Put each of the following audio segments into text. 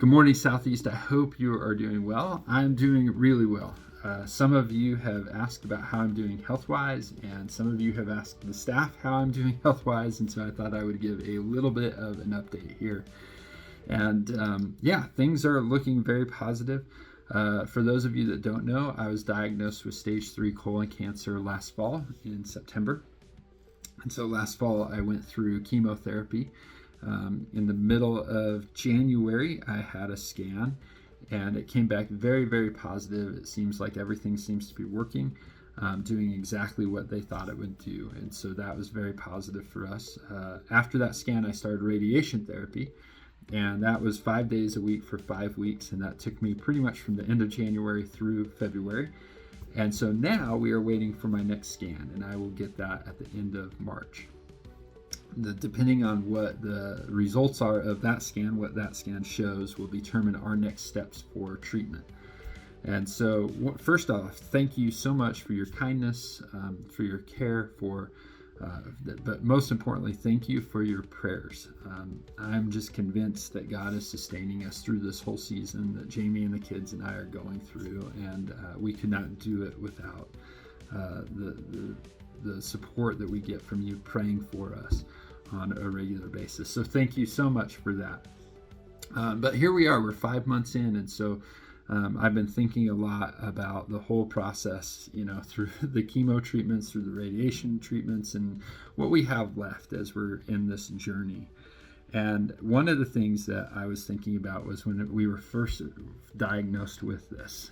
Good morning, Southeast. I hope you are doing well. I'm doing really well. Some of you have asked about how I'm doing health-wise, and some of you have asked the staff how I'm doing health-wise, and so I thought I would give a little bit of an update here. And things are looking very positive. For those of you that don't know, I was diagnosed with stage 3 colon cancer last fall in September. And so last fall, I went through chemotherapy. In the middle of January, I had a scan, and it came back very, very positive. It seems like everything seems to be working, doing exactly what they thought it would do. And so that was very positive for us. After that scan, I started radiation therapy, and that was 5 days a week for 5 weeks. And that took me pretty much from the end of January through February. And so now we are waiting for my next scan, and I will get that at the end of March. Depending on what the results are of that scan, what that scan shows will determine our next steps for treatment. And so first off, thank you so much for your kindness, for your care, but most importantly, thank you for your prayers. I'm just convinced that God is sustaining us through this whole season that Jamie and the kids and I are going through, and we could not do it without the support that we get from you praying for us on a regular basis. So thank you so much for that. But here we are, we're 5 months in, and so I've been thinking a lot about the whole process, through the chemo treatments, through the radiation treatments, and what we have left as we're in this journey. And one of the things that I was thinking about was when we were first diagnosed with this.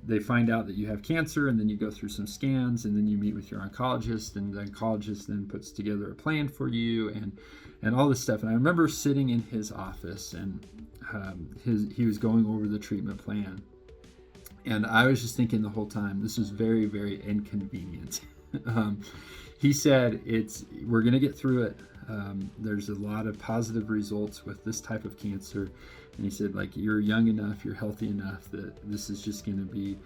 They find out that you have cancer, and then you go through some scans, and then you meet with your oncologist, and the oncologist then puts together a plan for you and all this stuff. And I remember sitting in his office, and he was going over the treatment plan. And I was just thinking the whole time, this is very, very inconvenient. He said, we're going to get through it. There's a lot of positive results with this type of cancer. And he said, you're young enough, you're healthy enough that this is just going to be,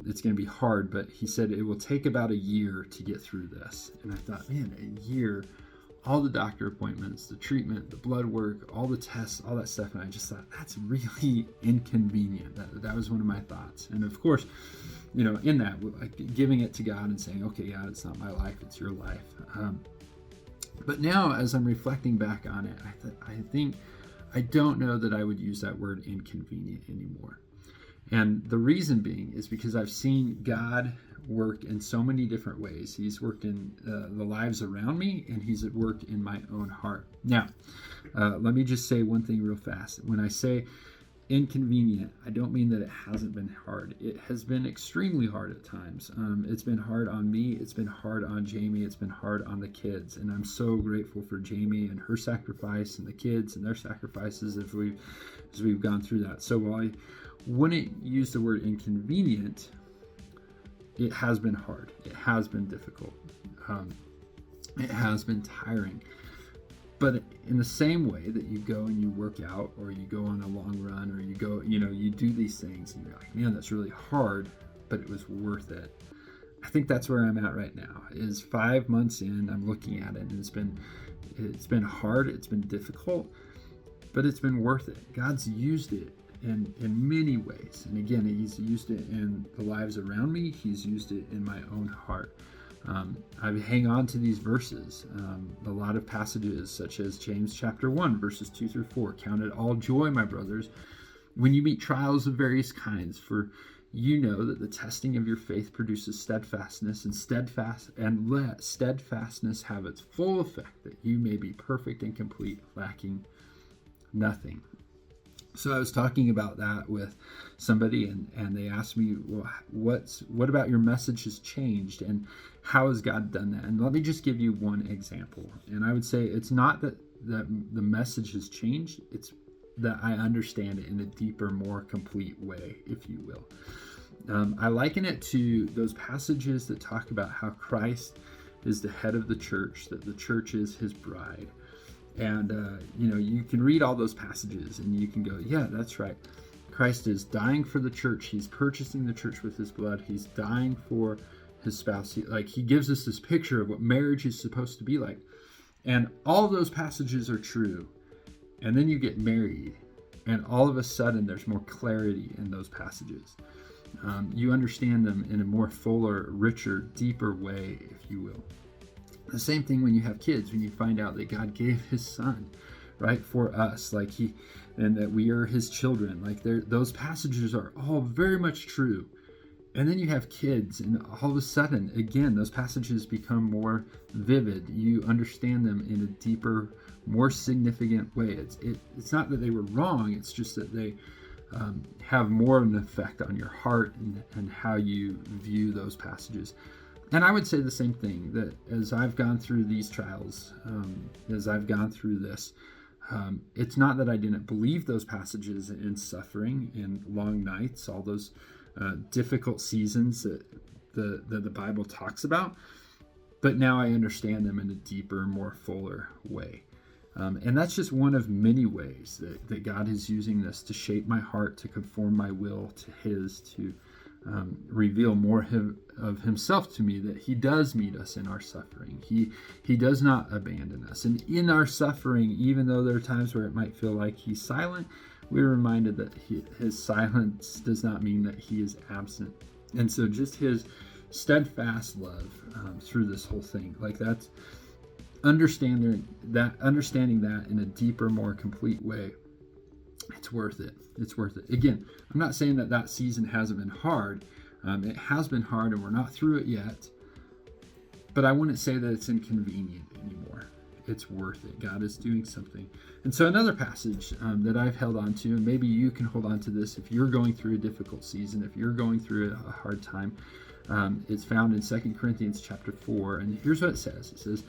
it's going to be hard. But he said it will take about a year to get through this. And I thought, man, a year, all the doctor appointments, the treatment, the blood work, all the tests, all that stuff. And I just thought, that's really inconvenient. That was one of my thoughts. And of course, in that, giving it to God and saying, okay, God, it's not my life, it's your life. But now, as I'm reflecting back on it, I think I don't know that I would use that word inconvenient anymore. And the reason being is because I've seen God work in so many different ways. He's worked in the lives around me, and he's worked in my own heart. Now, let me just say one thing real fast. When I say inconvenient, I don't mean that it hasn't been hard. It has been extremely hard at times. It's been hard on me. It's been hard on Jamie. It's been hard on the kids. And I'm so grateful for Jamie and her sacrifice, and the kids and their sacrifices as we've gone through that. So while I wouldn't use the word inconvenient, it has been hard. It has been difficult. It has been tiring. But in the same way that you go and you work out, or you go on a long run, or you go, you do these things, and you're like, man, that's really hard, but it was worth it. I think that's where I'm at right now. Is 5 months in, I'm looking at it, and it's been hard, it's been difficult, but it's been worth it. God's used it in many ways. And again, he's used it in the lives around me. He's used it in my own heart. I hang on to these verses, a lot of passages such as James chapter 1, verses 2 through 4. Count it all joy, my brothers, when you meet trials of various kinds, for you know that the testing of your faith produces steadfastness, and let steadfastness have its full effect, that you may be perfect and complete, lacking nothing. So I was talking about that with somebody, and they asked me, well, what about your message has changed, and how has God done that? And let me just give you one example. And I would say it's not that the message has changed, it's that I understand it in a deeper, more complete way, if you will. I liken it to those passages that talk about how Christ is the head of the church, that the church is his bride. And, you can read all those passages and you can go, yeah, that's right. Christ is dying for the church. He's purchasing the church with his blood. He's dying for his spouse. He gives us this picture of what marriage is supposed to be like. And all those passages are true. And then you get married, and all of a sudden there's more clarity in those passages. You understand them in a more fuller, richer, deeper way, if you will. The same thing when you have kids, when you find out that God gave his son, right, for us, and that we are his children. Those passages are all very much true. And then you have kids, and all of a sudden, again, those passages become more vivid. You understand them in a deeper, more significant way. It's not that they were wrong, it's just that they have more of an effect on your heart and how you view those passages. And I would say the same thing, that as I've gone through these trials, as I've gone through this, it's not that I didn't believe those passages in suffering, in long nights, all those difficult seasons that the Bible talks about, but now I understand them in a deeper, more fuller way. And that's just one of many ways that God is using this to shape my heart, to conform my will to his, to reveal more of himself to me, that he does meet us in our suffering. He does not abandon us. And in our suffering, even though there are times where it might feel like he's silent, we're reminded that his silence does not mean that he is absent. And so just his steadfast love through this whole thing, that's understanding that in a deeper, more complete way, it's worth it. It's worth it. Again, I'm not saying that season hasn't been hard. It has been hard, and we're not through it yet. But I wouldn't say that it's inconvenient anymore. It's worth it. God is doing something. And so another passage that I've held on to, and maybe you can hold on to this if you're going through a difficult season, if you're going through a hard time, it's found in 2 Corinthians chapter 4. And here's what it says. It says,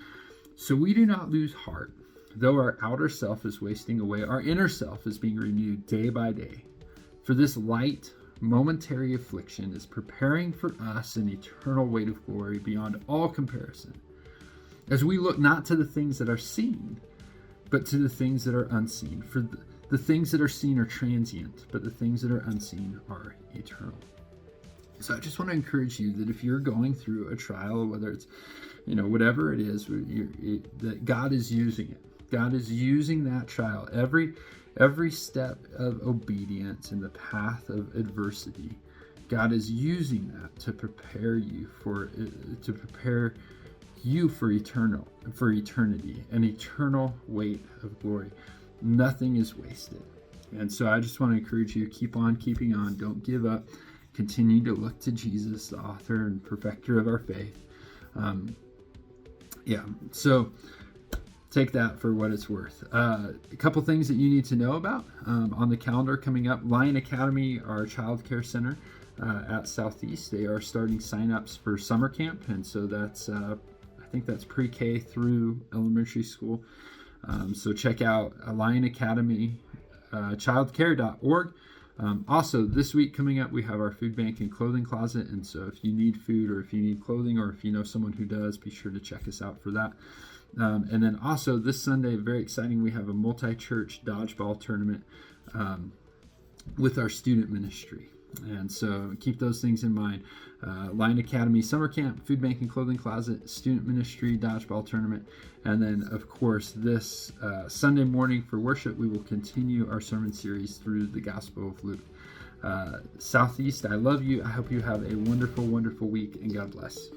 "So we do not lose heart. Though our outer self is wasting away, our inner self is being renewed day by day. For this light, momentary affliction is preparing for us an eternal weight of glory beyond all comparison. As we look not to the things that are seen, but to the things that are unseen. For the things that are seen are transient, but the things that are unseen are eternal." So I just want to encourage you that if you're going through a trial, whether it's, whatever it is, that God is using it. God is using that trial, every step of obedience in the path of adversity. God is using that to prepare you for eternity, an eternal weight of glory. Nothing is wasted. And so I just want to encourage you, keep on keeping on. Don't give up. Continue to look to Jesus, the author and perfecter of our faith. So take that for what it's worth. A couple things that you need to know about on the calendar coming up. Lion Academy, our child care center at Southeast, they are starting sign-ups for summer camp. And so that's, I think that's pre-K through elementary school. So check out Lion Academy, childcare.org. Also, this week coming up, we have our food bank and clothing closet. And so if you need food, or if you need clothing, or if you know someone who does, be sure to check us out for that. And then also this Sunday, very exciting, we have a multi-church dodgeball tournament with our student ministry. And so keep those things in mind. Lion Academy Summer Camp, Food Bank and Clothing Closet, Student Ministry, Dodgeball Tournament. And then, of course, this Sunday morning for worship, we will continue our sermon series through the Gospel of Luke. Southeast, I love you. I hope you have a wonderful, wonderful week, and God bless.